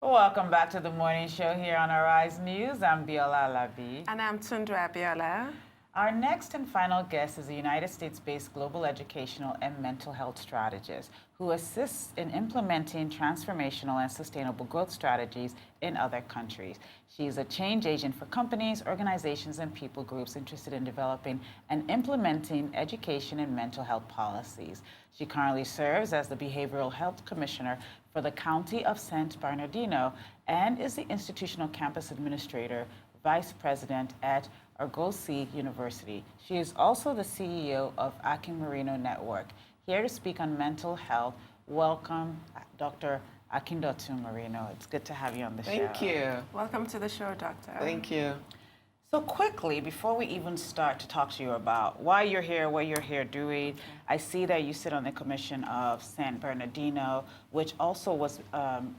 Welcome back to the morning show here on Arise News. I'm Biola Labi. And I'm Tundra Biola. Our next and final guest is a United States-based global educational and mental health strategist who assists in implementing transformational and sustainable growth strategies in other countries. She is a change agent for companies, organizations, and people groups interested in developing and implementing education and mental health policies. She currently serves as the Behavioral Health Commissioner for the County of San Bernardino and is the Institutional Campus Administrator, Vice President at Argosy University. She is also the CEO of Akindotun Merino Network. Here to speak on mental health, welcome Dr. Akindotun Merino. It's good to have you on the show. Thank you. Welcome to the show, Doctor. Thank you. So quickly, before we even start to talk to you about why you're here, what you're here doing, I see that you sit on the commission of San Bernardino, which also was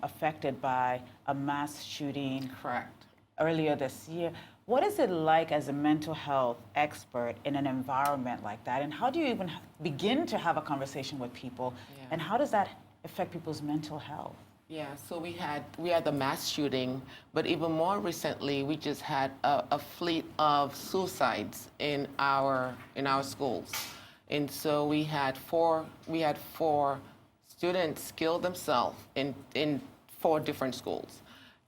affected by a mass shooting. Correct. Earlier this year. What is it like as a mental health expert in an environment like that? And how do you even begin to have a conversation with people? Yeah. And how does that affect people's mental health? Yeah, so we had the mass shooting, but even more recently, we just had a fleet of suicides in our schools, and so we had four students kill themselves in 4 different schools.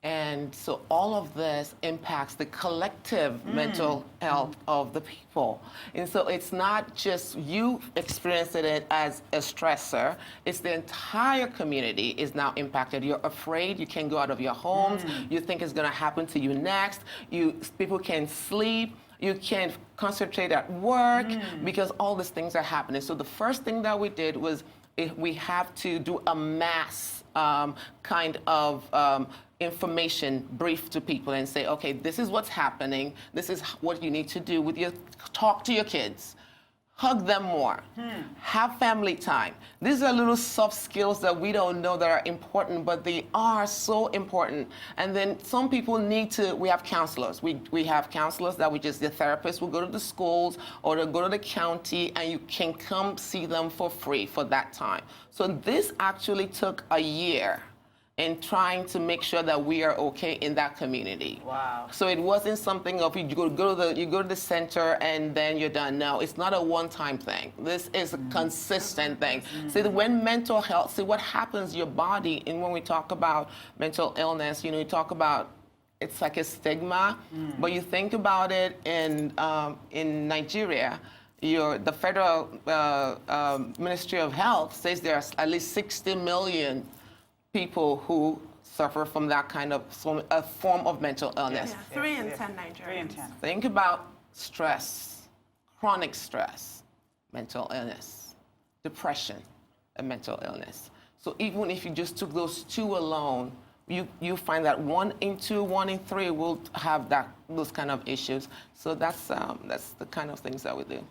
And so all of this impacts the collective mental health of the people. And so it's not just you experiencing it as a stressor, it's the entire community is now impacted. You're afraid, you can't go out of your homes, you think it's gonna happen to you next, people can't sleep, you can't concentrate at work because all these things are happening. So the first thing that we did was we have to do a mass kind of information brief to people and say, okay, this is what's happening. This is what you need to do with talk to your kids. Hug them more. Have family time. These are little soft skills that we don't know that are important, but they are so important. And then some people we have counselors. We have counselors that the therapists will go to the schools or they'll go to the county and you can come see them for free for that time. So this actually took a year in trying to make sure that we are okay in that community. Wow. So it wasn't something of you go to the center and then you're done. No, it's not a one-time thing. This is a consistent thing. See, when mental health, see what happens your body, and when we talk about mental illness, you talk about it's like a stigma, but you think about it in Nigeria, the Federal Ministry of Health says there's at least 60 million people who suffer from that kind of a form of mental illness. Yeah, 3 in 10 Nigerians. 3 in 10. Think about stress, chronic stress, mental illness, depression, and mental illness. So even if you just took those 2 alone, you find that 1 in 2, 1 in 3 will have those kind of issues. So that's the kind of things that we do.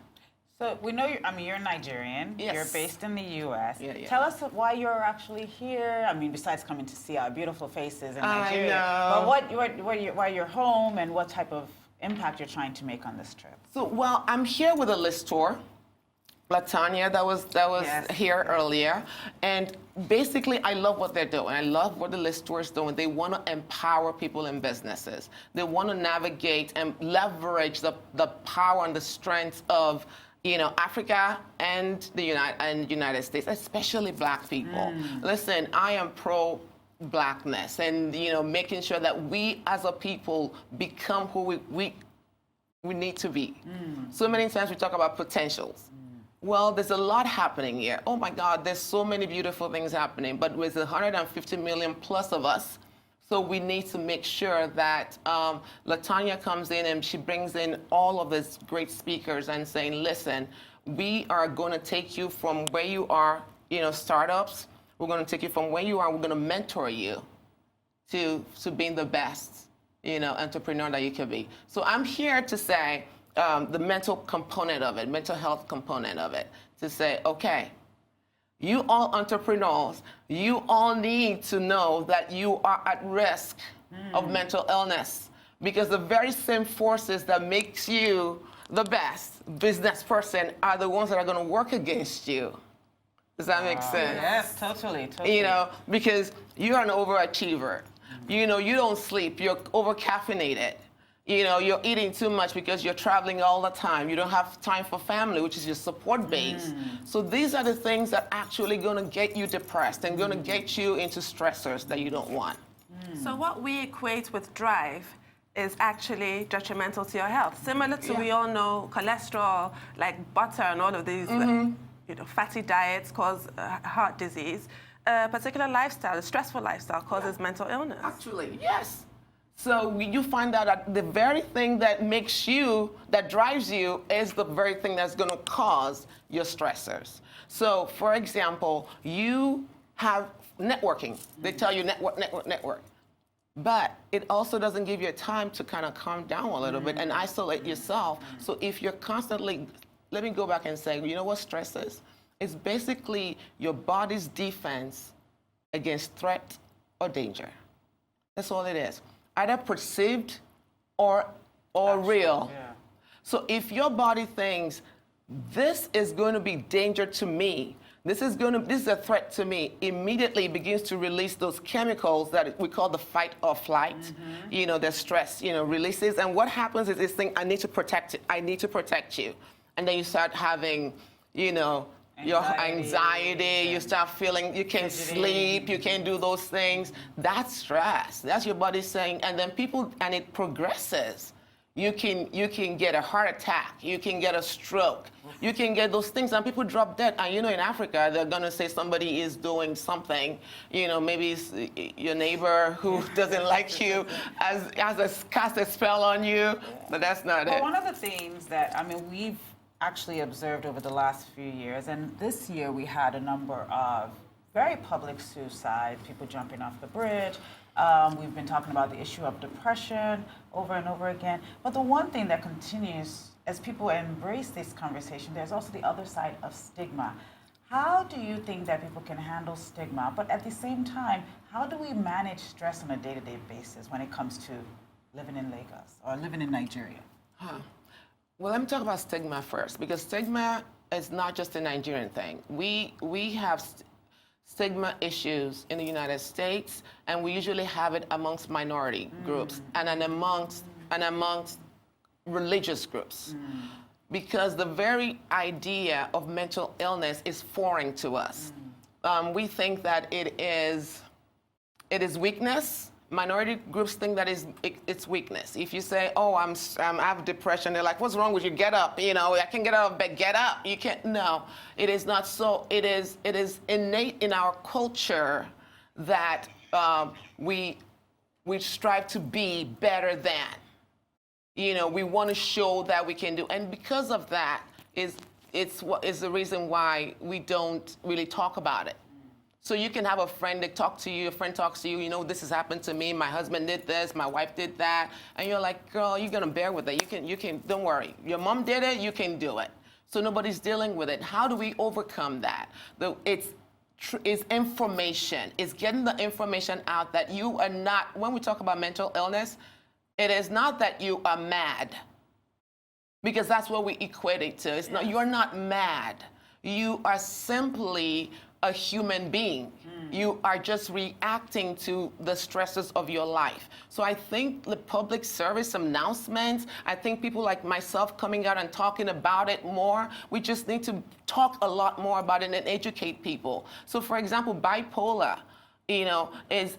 So we know you're Nigerian. Yes. You're based in the U.S. Yeah. Tell us why you're actually here. I mean, besides coming to see our beautiful faces in Nigeria. I know. But why you're home and what type of impact you're trying to make on this trip. So, well, I'm here with a list tour. Latanya, that was Yes. here earlier. And basically, I love what they're doing. I love what the list tour is doing. They want to empower people in businesses. They want to navigate and leverage the power and the strength of Africa and the United States, especially Black people. Listen, I am pro-Blackness and making sure that we as a people become who we need to be. So many times we talk about potentials. Well, there's a lot happening here. Oh my God, there's so many beautiful things happening, but with 150 million plus of us, so we need to make sure that Latanya comes in and she brings in all of these great speakers and saying, listen, we are going to take you from where you are, startups. We're going to take you from where you are. We're going to mentor you to being the best, entrepreneur that you can be. So I'm here to say the mental component of it, mental health component of it, to say, okay, you all entrepreneurs, you all need to know that you are at risk of mental illness because the very same forces that makes you the best business person are the ones that are going to work against you. Does that make sense? Yes, totally. Because you're an overachiever. You know, you don't sleep. You're over-caffeinated. You know, you're eating too much because you're traveling all the time. You don't have time for family, which is your support base. So these are the things that actually going to get you depressed and going to get you into stressors that you don't want. So what we equate with drive is actually detrimental to your health. Similar to, we all know, cholesterol, like butter and all of these fatty diets cause heart disease. A particular lifestyle, a stressful lifestyle, causes mental illness. Actually, yes. So you find out that the very thing that makes you, that drives you, is the very thing that's going to cause your stressors. So, for example, you have networking. They tell you network. But it also doesn't give you time to kind of calm down a little bit and isolate yourself. So if you're constantly, let me go back and say, you know what stress is? It's basically your body's defense against threat or danger. That's all it is. Either perceived or real. Yeah. So if your body thinks, this is going to be danger to me, this is a threat to me, immediately begins to release those chemicals that we call the fight or flight, you know, the stress, you know, releases. And what happens is this thing, I need to protect it. I need to protect you. And then you start having, you know, your anxiety, you start feeling, you can't sleep, you can't do those things. That's stress. That's your body saying, and then and it progresses. You can get a heart attack, you can get a stroke, you can get those things, and people drop dead. And you know, in Africa, they're gonna say somebody is doing something, you know, maybe it's your neighbor who doesn't like you, cast a spell on you, but that's not it. One of the things that, I mean, we've actually observed over the last few years, and this year we had a number of very public suicide, people jumping off the bridge. We've been talking about the issue of depression over and over again. But the one thing that continues as people embrace this conversation, there's also the other side of stigma. How do you think that people can handle stigma? But at the same time, how do we manage stress on a day-to-day basis when it comes to living in Lagos or living in Nigeria? Well, let me talk about stigma first, because stigma is not just a Nigerian thing. We have stigma issues in the United States, and we usually have it amongst minority groups and amongst religious groups, because the very idea of mental illness is foreign to us. We think that it is weakness. Minority groups think that it's weakness. If you say, "Oh, I have depression," they're like, "What's wrong with you? Get up! You know, I can get out of bed. Get up! You can't." No, it is not so. It is innate in our culture that we strive to be better than. You know, we want to show that we can do, and because of that it's what is the reason why we don't really talk about it. So you can have a friend that talk to you, a friend talks to you, you know, this has happened to me, my husband did this, my wife did that, and you're like, girl, you're gonna bear with it. You can, don't worry. Your mom did it, you can do it. So nobody's dealing with it. How do we overcome that? It's information. It's getting the information out that you are not, when we talk about mental illness, it is not that you are mad, because that's what we equate it to. It's not, you're not mad. You are simply a human being. You are just reacting to the stresses of your life. So I think the public service announcements, I think people like myself coming out and talking about it more, we just need to talk a lot more about it and educate people. So for example, bipolar, you know, it's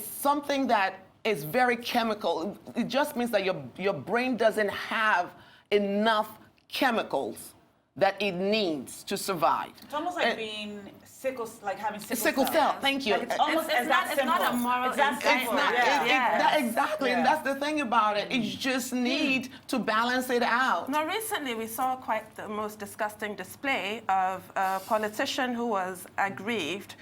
something that is very chemical. It just means that your brain doesn't have enough chemicals that it needs to survive. It's almost like being having sickle cell. Thank you. Like it's almost as that simple. It's not a moral exactly, and that's the thing about it. You just need to balance it out. Now, recently we saw quite the most disgusting display of a politician who was aggrieved,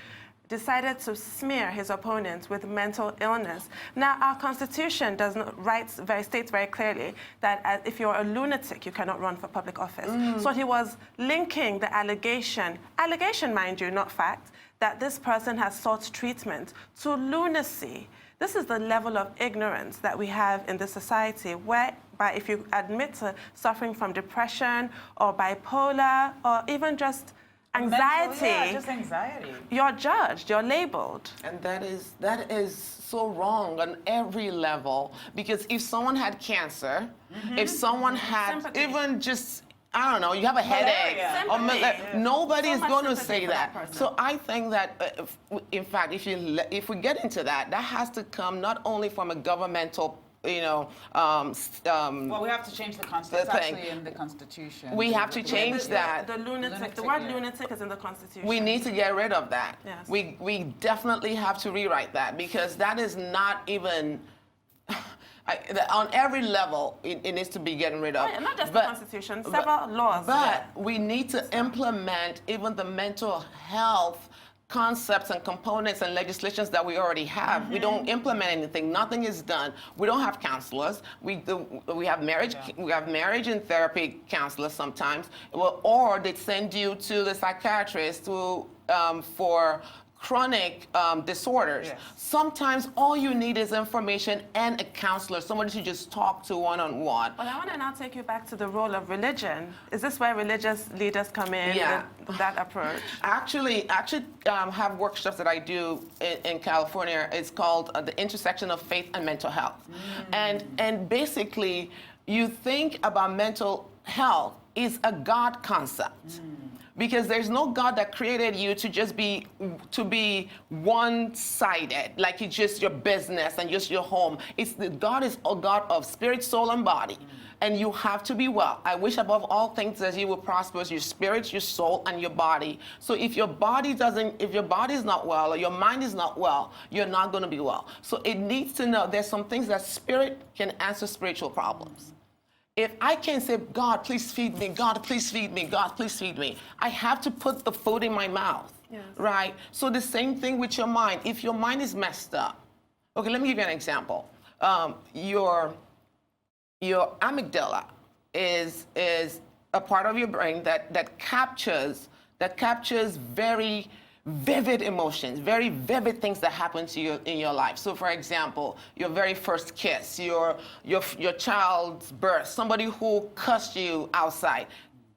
decided to smear his opponents with mental illness. Now, our Constitution states very clearly that if you're a lunatic, you cannot run for public office. So he was linking the allegation, mind you, not fact, that this person has sought treatment to lunacy. This is the level of ignorance that we have in this society, whereby if you admit to suffering from depression or bipolar or even just anxiety, Yeah, just anxiety. you're judged, you're labeled. And that is so wrong on every level, because if someone had cancer, if someone had Sympathy. even just, I don't know, you have a headache, or Sympathy. nobody So is much going to sympathy say for that that. person. So I think that, in fact, if we get into that, that has to come not only from a governmental, Well, we have to change the Constitution. It's thing. actually in the Constitution. We have to change that. The lunatic, the Lunatic, word yeah. lunatic is in the Constitution. We need to get rid of that. Yes. We definitely have to rewrite that, because that is not even, on every level, it needs to be getting rid of. Oh, yeah, not just But- the Constitution, several laws. But we need to implement even the mental health concepts and components and legislations that we already have. We don't implement anything. Nothing is done. We don't have counselors. We have marriage. Yeah. We have marriage and therapy counselors sometimes, or they send you to the psychiatrist for chronic disorders. Yes. Sometimes all you need is information and a counselor, somebody to just talk to one-on-one. But I want to now take you back to the role of religion. Is this where religious leaders come in Yeah. with that approach? Actually, have workshops that I do in California. It's called the intersection of faith and mental health. And basically, you think about mental health is a God concept. Because there's no God that created you to be one-sided, like it's just your business and just your home. God is a God of spirit, soul, and body. And you have to be well. I wish above all things that you will prosper your spirit, your soul, and your body. So if your body is not well, or your mind is not well, you're not going to be well. So it needs to know there's some things that spirit can answer spiritual problems. If I can say, God, please feed me, God, please feed me, God, please feed me, I have to put the food in my mouth, Yes. right? So the same thing with your mind. If your mind is messed up, okay, let me give you an example. Your amygdala is a part of your brain that captures very vivid emotions, very vivid things that happen to you in your life. So, for example, your very first kiss, your child's birth, somebody who cussed you outside,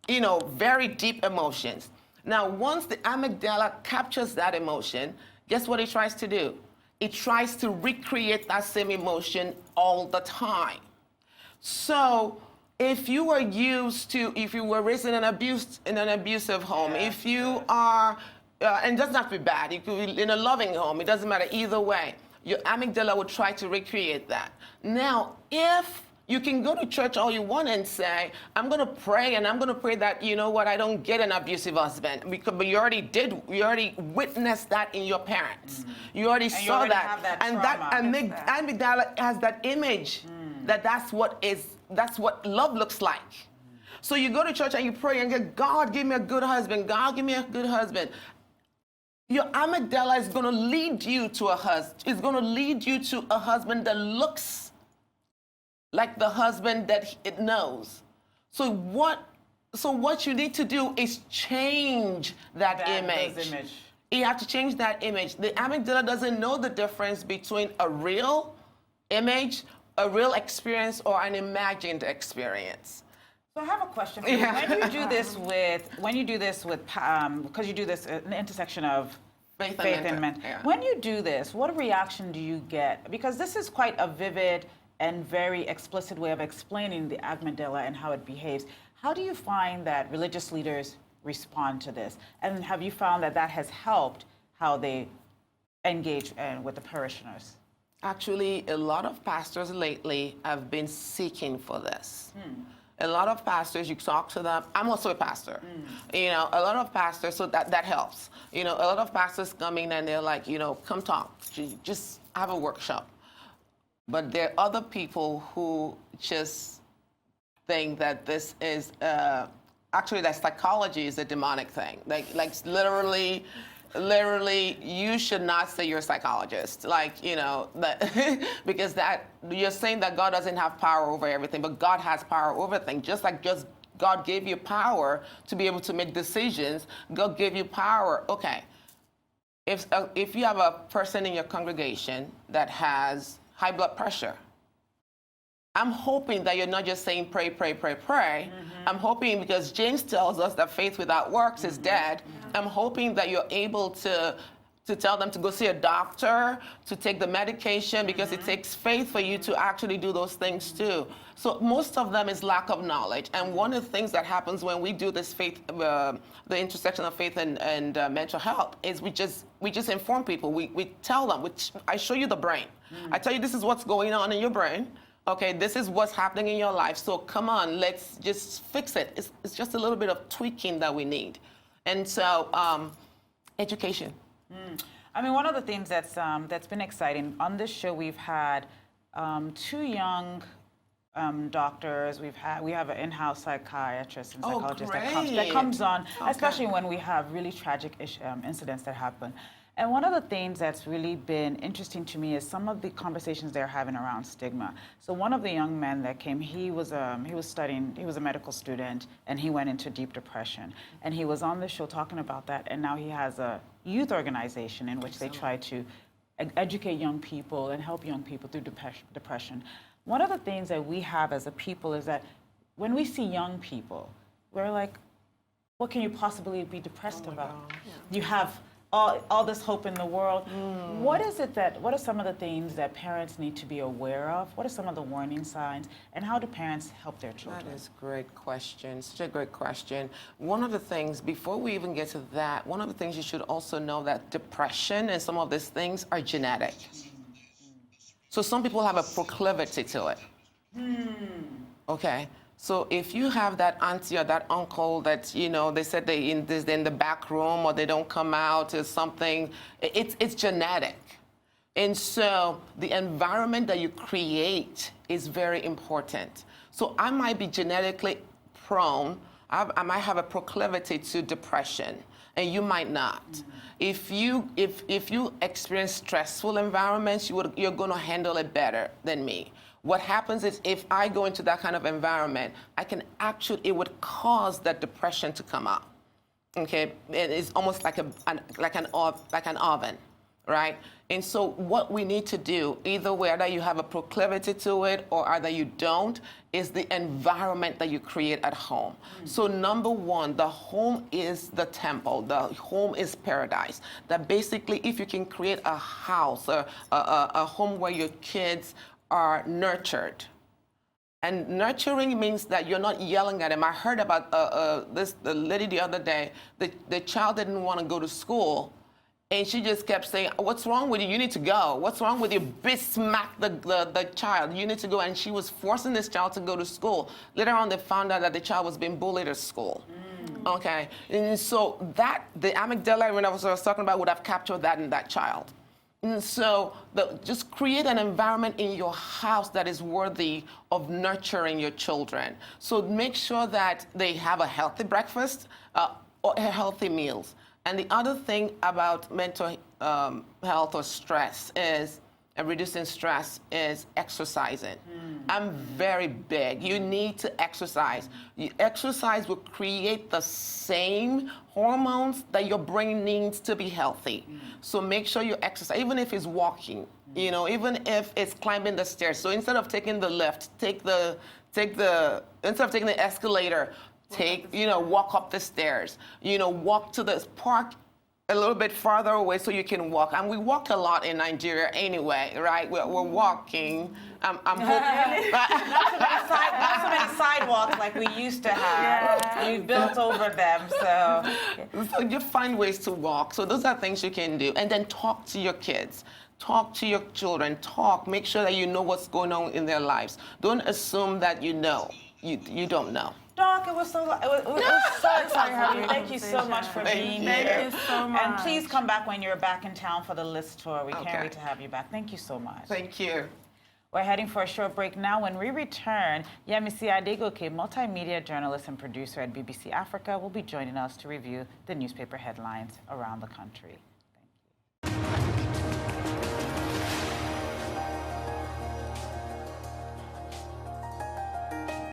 very deep emotions. Now, once the amygdala captures that emotion, guess what it tries to do? It tries to recreate that same emotion all the time. So, if you were raised in an abusive home, Yeah, if you are and it doesn't have to be bad. You could be in a loving home. It doesn't matter either way. Your amygdala will try to recreate that. Now, if you can go to church all you want and say, I'm going to pray, and I'm going to pray that, I don't get an abusive husband. But you already witnessed that in your parents. You already saw already that. have that And trauma. that amygdala has that image that's what love looks like. So you go to church and you pray and go, God, give me a good husband. God, give me a good husband. Your amygdala is going to lead you to a husband. It's going to lead you to a husband that looks like the husband that it knows. So what you need to do is change that image. You have to change that image. The amygdala doesn't know the difference between a real image, a real experience, or an imagined experience. So I have a question for you. Yeah. When you do this with, because you do this an intersection of Faith and mental. yeah. When you do this, what reaction do you get? Because this is quite a vivid and very explicit way of explaining the amygdala and how it behaves. How do you find that religious leaders respond to this? And have you found that that has helped how they engage with the parishioners? Actually, a lot of pastors lately have been seeking for this. A lot of pastors, you talk to them. I'm also a pastor. A lot of pastors, so that helps. A lot of pastors come in and they're like, come talk, just have a workshop. But there are other people who just think that this is, actually that psychology is a demonic thing. Like literally, you should not say you're a psychologist. Because you're saying that God doesn't have power over everything, but God has power over things. Just God gave you power to be able to make decisions. God gave you power. Okay. If you have a person in your congregation that has high blood pressure, I'm hoping that you're not just saying pray, pray, pray, pray. I'm hoping, because James tells us that faith without works is dead. I'm hoping that you're able to tell them to go see a doctor, to take the medication, because it takes faith for you to actually do those things too. So most of them is lack of knowledge. And one of the things that happens when we do this faith, the intersection of faith and mental health, is we just inform people. We tell them, I show you the brain. I tell you this is what's going on in your brain. Okay, this is what's happening in your life. So come on, let's just fix it. It's just a little bit of tweaking that we need. And so education. I mean, one of the things that's been exciting on this show, we've had 2 young doctors. We have an in-house psychiatrist and psychologist that comes on, especially when we have really tragic incidents that happen. And one of the things that's really been interesting to me is some of the conversations they're having around stigma. So one of the young men that came, he was a medical student, and he went into deep depression. And he was on the show talking about that, and now he has a youth organization in which they try to educate young people and help young people through depression. One of the things that we have as a people is that when we see young people, we're like, what can you possibly be depressed about? You have all this hope in the world. What are some of the things that parents need to be aware of? What are some of the warning signs? And how do parents help their children? That is a great question, such a great question. One of the things, before we even get to that, one of the things you should also know that depression and some of these things are genetic. So some people have a proclivity to it. Okay. So if you have that auntie or that uncle that, they said they're in the back room or they don't come out or something, it's genetic. And so the environment that you create is very important. So I might be genetically prone, I might have a proclivity to depression, and you might not. If you experience stressful environments, you're going to handle it better than me. What happens is if I go into that kind of environment, it would cause that depression to come up. Okay, it's almost like an oven, right? And so what we need to do, either whether you have a proclivity to it or either you don't, is the environment that you create at home. So number one, the home is the temple. The home is paradise. That basically, if you can create a house, a home where your kids are nurtured. And nurturing means that you're not yelling at them. I heard about the lady the other day. The child didn't want to go to school, and she just kept saying, "What's wrong with you? You need to go. What's wrong with you?" Smack the child. You need to go. And she was forcing this child to go to school. Later on, they found out that the child was being bullied at school. Okay, and so the amygdala, when I was talking about, would have captured that in that child. And so just create an environment in your house that is worthy of nurturing your children. So make sure that they have a healthy breakfast or healthy meals. And the other thing about mental health or stress is, and reducing stress, is exercising. I'm very big. You need to exercise. Exercise will create the same hormones that your brain needs to be healthy. So make sure you exercise, even if it's walking, even if it's climbing the stairs. So instead of taking the lift, instead of taking the escalator, walk up the stairs. Walk to the park a little bit farther away so you can walk. And we walk a lot in Nigeria anyway, right? We're walking. I'm hoping. Not so many sidewalks like we used to have. Yeah. We've built over them, so you find ways to walk. So those are things you can do. And then talk to your kids. Talk to your children. Make sure that you know what's going on in their lives. Don't assume that you know. You don't know. Doc, it was so exciting having you. Thank you so much for being here. Thank you so much. And please come back when you're back in town for the list tour. We can't wait to have you back. Thank you so much. Thank you. We're heading for a short break now. When we return, Yemisi Adegoke, multimedia journalist and producer at BBC Africa, will be joining us to review the newspaper headlines around the country.